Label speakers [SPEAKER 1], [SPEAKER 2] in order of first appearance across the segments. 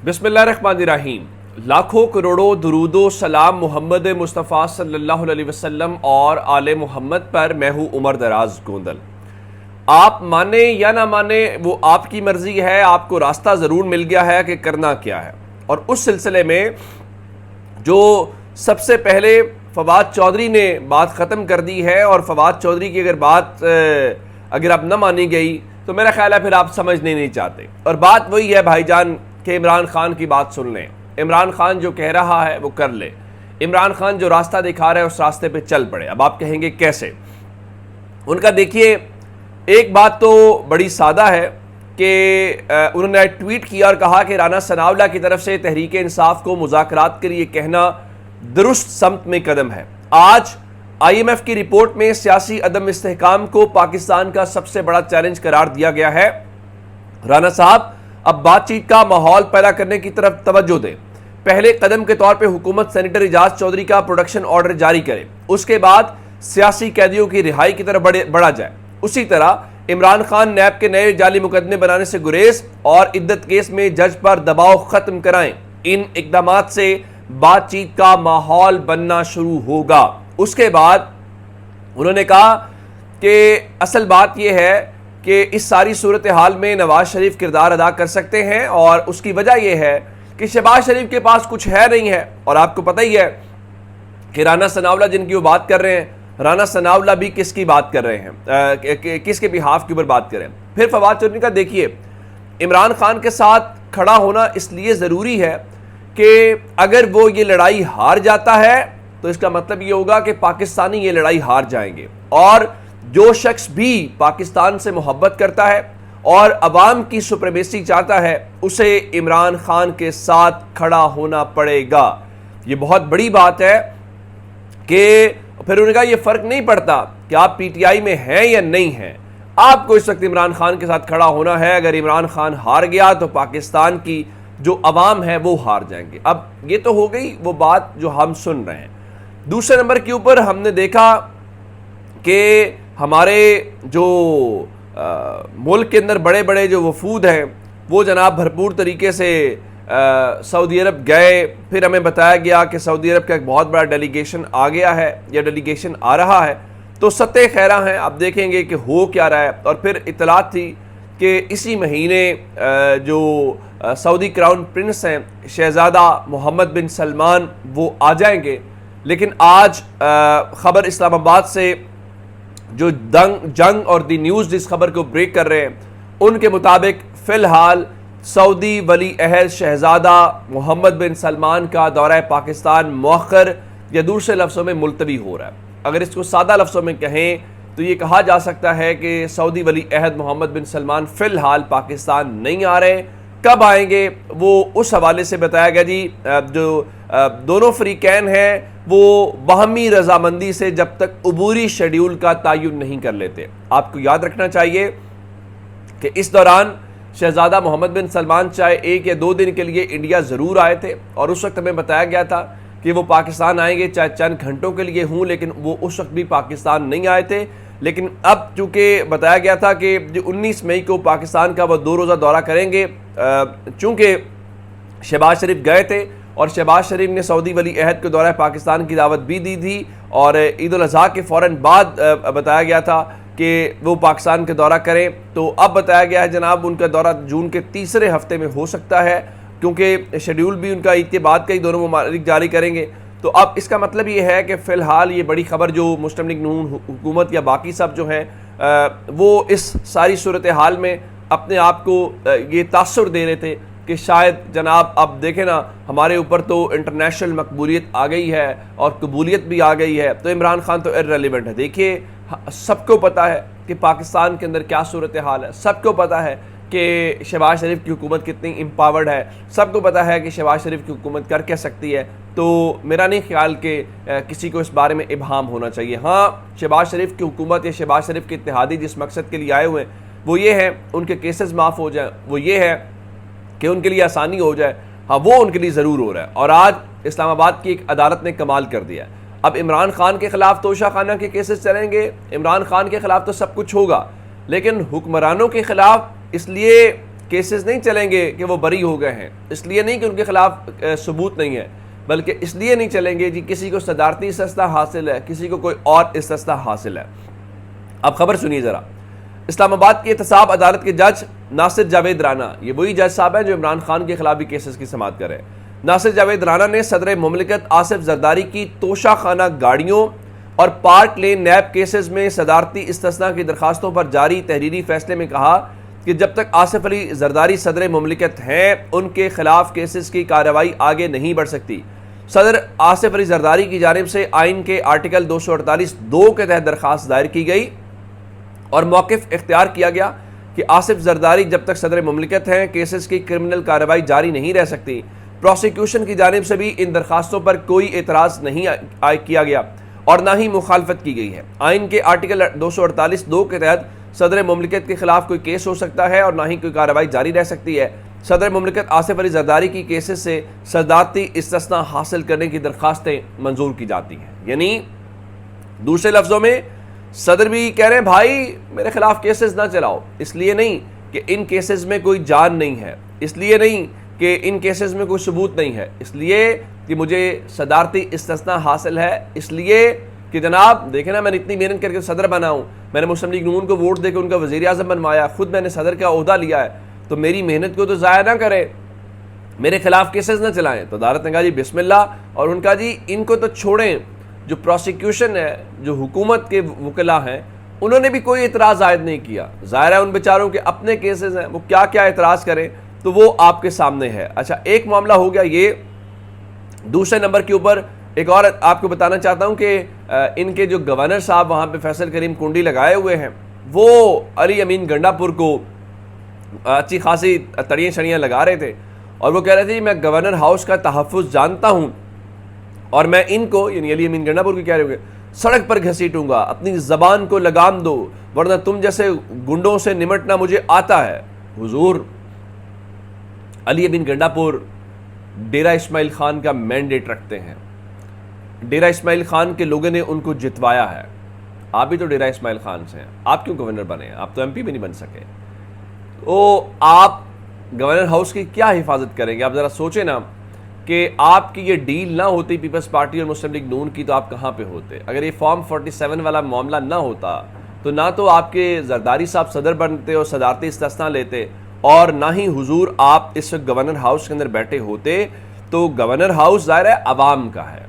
[SPEAKER 1] بسم اللہ الرحمن الرحیم۔ لاکھوں کروڑوں درود و سلام محمد مصطفیٰ صلی اللہ علیہ وسلم اور آل محمد پر۔ میں ہوں عمر دراز گوندل۔ آپ مانیں یا نہ مانیں وہ آپ کی مرضی ہے، آپ کو راستہ ضرور مل گیا ہے کہ کرنا کیا ہے۔ اور اس سلسلے میں جو سب سے پہلے فواد چودھری نے بات ختم کر دی ہے، اور فواد چودھری کی اگر اب نہ مانی گئی تو میرا خیال ہے پھر آپ سمجھنے نہیں چاہتے۔ اور بات وہی ہے بھائی جان کہ عمران خان کی بات سن لیں۔ عمران خان جو کہہ رہا ہے وہ کر لے۔ عمران خان جو راستہ دکھا رہا ہے اس راستے پہ چل پڑے۔ اب آپ کہیں گے کیسے؟ ان کا دیکھیے، ایک بات تو بڑی سادہ ہے کہ انہوں نے ٹویٹ کیا اور کہا کہ رانا ثناءاللہ کی طرف سے تحریک انصاف کو مذاکرات کے لیے کہنا درست سمت میں قدم ہے۔ آج آئی ایم ایف کی رپورٹ میں سیاسی عدم استحکام کو پاکستان کا سب سے بڑا چیلنج قرار دیا گیا ہے۔ رانا صاحب اب بات چیت کا ماحول پیدا کرنے کی طرف توجہ دیں۔ پہلے قدم کے طور پہ حکومت سینیٹر اعجاز چودھری کا پروڈکشن آرڈر جاری کرے، اس کے بعد سیاسی قیدیوں کی رہائی کی طرف بڑھا جائے۔ اسی طرح عمران خان نیب کے نئے جعلی مقدمے بنانے سے گریز اور عدت کیس میں جج پر دباؤ ختم کرائیں۔ ان اقدامات سے بات چیت کا ماحول بننا شروع ہوگا۔ اس کے بعد انہوں نے کہا کہ اصل بات یہ ہے کہ اس ساری صورتحال میں نواز شریف کردار ادا کر سکتے ہیں، اور اس کی وجہ یہ ہے کہ شہباز شریف کے پاس کچھ ہے نہیں ہے۔ اور آپ کو پتہ ہی ہے کہ رانا ثناءاللہ جن کی وہ بات کر رہے ہیں، رانا ثناءاللہ بھی کس کی بات کر رہے ہیں، کس کے بہاف کے اوپر بات کر رہے ہیں۔ پھر فواد چودھری کا دیکھیے، عمران خان کے ساتھ کھڑا ہونا اس لیے ضروری ہے کہ اگر وہ یہ لڑائی ہار جاتا ہے تو اس کا مطلب یہ ہوگا کہ پاکستانی یہ لڑائی ہار جائیں گے، اور جو شخص بھی پاکستان سے محبت کرتا ہے اور عوام کی سپریمیسی چاہتا ہے اسے عمران خان کے ساتھ کھڑا ہونا پڑے گا۔ یہ بہت بڑی بات ہے کہ پھر انہوں نے کہا یہ فرق نہیں پڑتا کہ آپ پی ٹی آئی میں ہیں یا نہیں ہیں، آپ کو اس وقت عمران خان کے ساتھ کھڑا ہونا ہے۔ اگر عمران خان ہار گیا تو پاکستان کی جو عوام ہے وہ ہار جائیں گے۔ اب یہ تو ہو گئی وہ بات جو ہم سن رہے ہیں۔ دوسرے نمبر کے اوپر ہم نے دیکھا کہ ہمارے جو ملک کے اندر بڑے بڑے جو وفود ہیں وہ جناب بھرپور طریقے سے سعودی عرب گئے۔ پھر ہمیں بتایا گیا کہ سعودی عرب کا ایک بہت بڑا ڈیلیگیشن آ گیا ہے یا ڈیلیگیشن آ رہا ہے، تو سطح خیرہ ہیں، آپ دیکھیں گے کہ ہو کیا رہا ہے۔ اور پھر اطلاعات تھی کہ اسی مہینے جو سعودی کراؤن پرنس ہیں شہزادہ محمد بن سلمان وہ آ جائیں گے۔ لیکن آج خبر اسلام آباد سے جو جنگ اور دی نیوز جس خبر کو بریک کر رہے ہیں ان کے مطابق فی الحال سعودی ولی عہد شہزادہ محمد بن سلمان کا دورہ پاکستان مؤخر یا دوسرے لفظوں میں ملتوی ہو رہا ہے۔ اگر اس کو سادہ لفظوں میں کہیں تو یہ کہا جا سکتا ہے کہ سعودی ولی عہد محمد بن سلمان فی الحال پاکستان نہیں آ رہے۔ کب آئیں گے وہ اس حوالے سے بتایا گیا جی جو دونوں فریقین ہیں وہ باہمی رضامندی سے جب تک عبوری شیڈیول کا تعین نہیں کر لیتے۔ آپ کو یاد رکھنا چاہیے کہ اس دوران شہزادہ محمد بن سلمان چاہے 1 یا 2 دن کے لیے انڈیا ضرور آئے تھے، اور اس وقت ہمیں بتایا گیا تھا کہ وہ پاکستان آئیں گے چاہے چند گھنٹوں کے لیے ہوں، لیکن وہ اس وقت بھی پاکستان نہیں آئے تھے۔ لیکن اب چونکہ بتایا گیا تھا کہ 19 مئی کو پاکستان کا وہ 2 روزہ دورہ کریں گے، چونکہ شہباز شریف گئے تھے اور شہباز شریف نے سعودی ولی عہد کو دورہ پاکستان کی دعوت بھی دی تھی، اور عید الاضحیٰ کے فوراً بعد بتایا گیا تھا کہ وہ پاکستان کا دورہ کریں۔ تو اب بتایا گیا ہے جناب ان کا دورہ جون کے تیسرے ہفتے میں ہو سکتا ہے، کیونکہ شیڈیول بھی ان کا عید کے بعد کا ہی دونوں ممالک جاری کریں گے۔ تو اب اس کا مطلب یہ ہے کہ فی الحال یہ بڑی خبر جو مسلم لیگ نون حکومت یا باقی سب جو ہیں وہ اس ساری صورتحال میں اپنے آپ کو یہ تاثر دے رہے تھے کہ شاید جناب اب دیکھیں نا ہمارے اوپر تو انٹرنیشنل مقبولیت آ گئی ہے اور قبولیت بھی آ گئی ہے، تو عمران خان تو ارریلیونٹ ہے۔ دیکھیے سب کو پتہ ہے کہ پاکستان کے اندر کیا صورتحال ہے، سب کو پتہ ہے کہ شہباز شریف کی حکومت کتنی امپاورڈ ہے، سب کو پتہ ہے کہ شہباز شریف کی حکومت کر کیا سکتی ہے۔ تو میرا نہیں خیال کہ کسی کو اس بارے میں ابہام ہونا چاہیے۔ ہاں شہباز شریف کی حکومت یا شہباز شریف کے اتحادی جس مقصد کے لیے آئے ہوئے ہیں وہ یہ ہے ان کے کیسز معاف ہو جائیں، وہ یہ ہے کہ ان کے لیے آسانی ہو جائے، ہاں وہ ان کے لیے ضرور ہو رہا ہے۔ اور آج اسلام آباد کی ایک عدالت نے کمال کر دیا ہے۔ اب عمران خان کے خلاف توشہ خانہ کے کیسز چلیں گے، عمران خان کے خلاف تو سب کچھ ہوگا، لیکن حکمرانوں کے خلاف اس لیے کیسز نہیں چلیں گے کہ وہ بری ہو گئے ہیں، اس لیے نہیں کہ ان کے خلاف ثبوت نہیں ہے، بلکہ اس لیے نہیں چلیں گے جی کسی کو صدارتی استثناء حاصل ہے، کسی کو کوئی اور استثناء حاصل ہے۔ اب خبر سنیے ذرا۔ اسلام آباد کی احتساب عدالت کے جج ناصر جاوید رانا، یہ وہی جج صاحب ہیں جو عمران خان کے خلاف بھی کیسز کی سماعت کر رہے ہیں، ناصر جاوید رانا نے صدر مملکت آصف زرداری کی توشہ خانہ گاڑیوں اور پارک لین نیب کیسز میں صدارتی استثناء کی درخواستوں پر جاری تحریری فیصلے میں کہا کہ جب تک آصف علی زرداری صدر مملکت ہیں ان کے خلاف کیسز کی کارروائی آگے نہیں بڑھ سکتی۔ صدر آصف علی زرداری کی جانب سے آئین کے آرٹیکل 248(2) کے تحت درخواست دائر کی گئی اور موقف اختیار کیا گیا کہ آصف زرداری جب تک صدر مملکت ہیں کیسز کی کرمنل کارروائی جاری نہیں رہ سکتی۔ پروسیکیوشن کی جانب سے بھی ان درخواستوں پر کوئی اعتراض نہیں کیا گیا اور نہ ہی مخالفت کی گئی ہے۔ آئین کے آرٹیکل 248(2) کے تحت صدر مملکت کے خلاف کوئی کیس ہو سکتا ہے اور نہ ہی کوئی کارروائی جاری رہ سکتی ہے۔ صدر مملکت آصف علی زرداری کی کیسز سے صدارتی استثناء حاصل کرنے کی درخواستیں منظور کی جاتی ہیں۔ یعنی دوسرے لفظوں میں صدر بھی کہہ رہے ہیں بھائی میرے خلاف کیسز نہ چلاؤ، اس لیے نہیں کہ ان کیسز میں کوئی جان نہیں ہے، اس لیے نہیں کہ ان کیسز میں کوئی ثبوت نہیں ہے، اس لیے کہ مجھے صدارتی استثناء حاصل ہے، اس لیے کہ جناب دیکھیں نا میں نے اتنی محنت کر کے صدر بنا ہوں، میں نے مسلم لیگ نون کو ووٹ دے کے ان کا وزیر اعظم بنوایا، خود میں نے صدر کا عہدہ لیا ہے، تو میری محنت کو تو ضائع نہ کرے، میرے خلاف کیسز نہ چلائیں۔ تو عدالت نے کہا جی بسم اللہ، اور ان کا جی ان کو تو چھوڑیں، جو پروسیکیوشن ہے، جو حکومت کے وکلاء ہیں، انہوں نے بھی کوئی اعتراض عائد نہیں کیا۔ ظاہر ہے ان بیچاروں کے اپنے کیسز ہیں، وہ کیا کیا اعتراض کریں، تو وہ آپ کے سامنے ہے۔ اچھا ایک معاملہ ہو گیا یہ۔ دوسرے نمبر کے اوپر ایک اور آپ کو بتانا چاہتا ہوں کہ ان کے جو گورنر صاحب وہاں پہ فیصل کریم کنڈی لگائے ہوئے ہیں، وہ علی امین گنڈا پور کو اچھی خاصی تڑیاں شڑیاں لگا رہے تھے، اور وہ کہہ رہے تھے میں گورنر ہاؤس کا تحفظ جانتا ہوں اور میں ان کو، یعنی علی امین گنڈا پور کو کہہ رہے ہوئے، سڑک پر گھسیٹوں گا، اپنی زبان کو لگام دو ورنہ تم جیسے گنڈوں سے نمٹنا مجھے آتا ہے۔ حضور علی امین گنڈا پور ڈیرہ اسماعیل خان کا مینڈیٹ رکھتے ہیں، ڈیرہ اسماعیل خان کے لوگوں نے ان کو جتوایا ہے، آپ بھی تو ڈیرہ اسماعیل خان سے ہیں، آپ کیوں گورنر بنے ہیں؟ آپ تو ایم پی بھی نہیں بن سکے، تو آپ گورنر ہاؤس کی کیا حفاظت کریں گے؟ آپ ذرا سوچیں نا کہ آپ کی یہ ڈیل نہ ہوتی پیپلز پارٹی اور مسلم لیگ نون کی تو آپ کہاں پہ ہوتے؟ اگر یہ فارم 47 والا معاملہ نہ ہوتا تو نہ تو آپ کے زرداری صاحب صدر بنتے اور صدارتی استثناء لیتے، اور نہ ہی حضور آپ اس وقت گورنر ہاؤس کے اندر بیٹھے ہوتے۔ تو گورنر ہاؤس ظاہر ہے عوام کا ہے،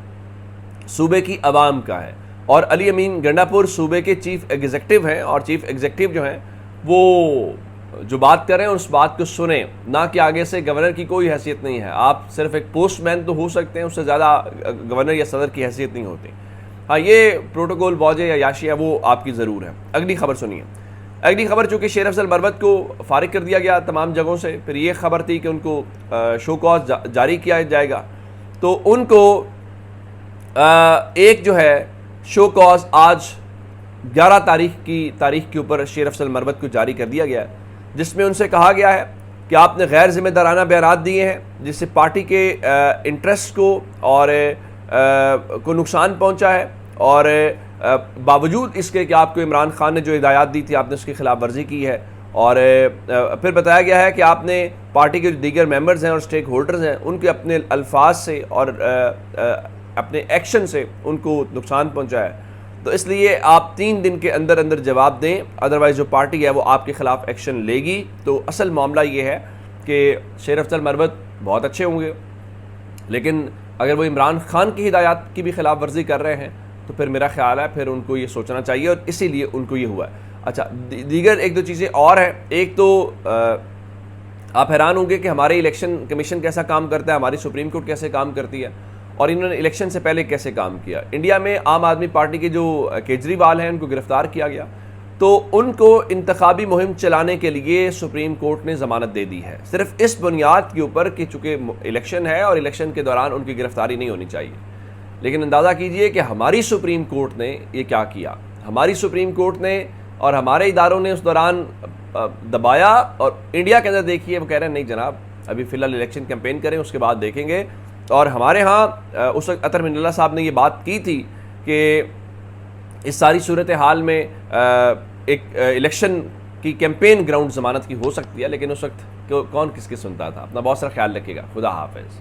[SPEAKER 1] صوبے کی عوام کا ہے، اور علی امین گنڈا پور صوبے کے چیف ایگزیکٹو ہیں، اور چیف ایگزیکٹو جو ہیں وہ جو بات کریں اس بات کو سنیں، نہ کہ آگے سے گورنر کی کوئی حیثیت نہیں ہے۔ آپ صرف ایک پوسٹ مین تو ہو سکتے ہیں، اس سے زیادہ گورنر یا صدر کی حیثیت نہیں ہوتی۔ ہاں یہ پروٹوکول واجہ یا یاشی ہے وہ آپ کی ضرور ہے۔ اگلی خبر سنیے۔ اگلی خبر چونکہ شیر افضل مروت کو فارغ کر دیا گیا تمام جگہوں سے، پھر یہ خبر تھی کہ ان کو شو کاز جاری کیا جائے گا، تو ان کو ایک جو ہے شو کاز آج 11 تاریخ کے اوپر شیر افضل مروت کو جاری کر دیا گیا ہے، جس میں ان سے کہا گیا ہے کہ آپ نے غیر ذمہ دارانہ بیانات دیے ہیں جس سے پارٹی کے انٹرسٹ کو اور کو نقصان پہنچا ہے، اور باوجود اس کے کہ آپ کو عمران خان نے جو ہدایات دی تھی آپ نے اس کی خلاف ورزی کی ہے، اور پھر بتایا گیا ہے کہ آپ نے پارٹی کے جو دیگر ممبرز ہیں اور سٹیک ہولڈرز ہیں ان کے اپنے الفاظ سے اور اپنے ایکشن سے ان کو نقصان پہنچایا ہے، تو اس لیے آپ 3 دن کے اندر اندر جواب دیں، ادروائز جو پارٹی ہے وہ آپ کے خلاف ایکشن لے گی۔ تو اصل معاملہ یہ ہے کہ شیر افضل مروت بہت اچھے ہوں گے، لیکن اگر وہ عمران خان کی ہدایات کی بھی خلاف ورزی کر رہے ہیں تو پھر میرا خیال ہے پھر ان کو یہ سوچنا چاہیے، اور اسی لیے ان کو یہ ہوا ہے۔ اچھا دیگر 1-2 چیزیں اور ہیں۔ ایک تو آپ حیران ہوں گے کہ ہمارے الیکشن کمیشن کیسا کام کرتا ہے، ہماری سپریم کورٹ کیسے کام کرتی ہے، اور انہوں نے الیکشن سے پہلے کیسے کام کیا۔ انڈیا میں عام آدمی پارٹی کے جو کیجریوال ہیں ان کو گرفتار کیا گیا، تو ان کو انتخابی مہم چلانے کے لیے سپریم کورٹ نے ضمانت دے دی ہے، صرف اس بنیاد کے اوپر کہ چونکہ الیکشن ہے اور الیکشن کے دوران ان کی گرفتاری نہیں ہونی چاہیے۔ لیکن اندازہ کیجئے کہ ہماری سپریم کورٹ نے یہ کیا کیا، ہماری سپریم کورٹ نے اور ہمارے اداروں نے اس دوران دبایا، اور انڈیا کے اندر دیکھیے وہ کہہ رہے ہیں نہیں جناب ابھی فی الحال الیکشن کیمپین کریں اس کے بعد دیکھیں گے۔ اور ہمارے ہاں اس وقت اطہر من اللہ صاحب نے یہ بات کی تھی کہ اس ساری صورتحال میں ایک الیکشن کی کیمپین گراؤنڈ ضمانت کی ہو سکتی ہے، لیکن اس وقت کون کس کی سنتا تھا. اپنا بہت سارا خیال رکھیے گا. خدا حافظ.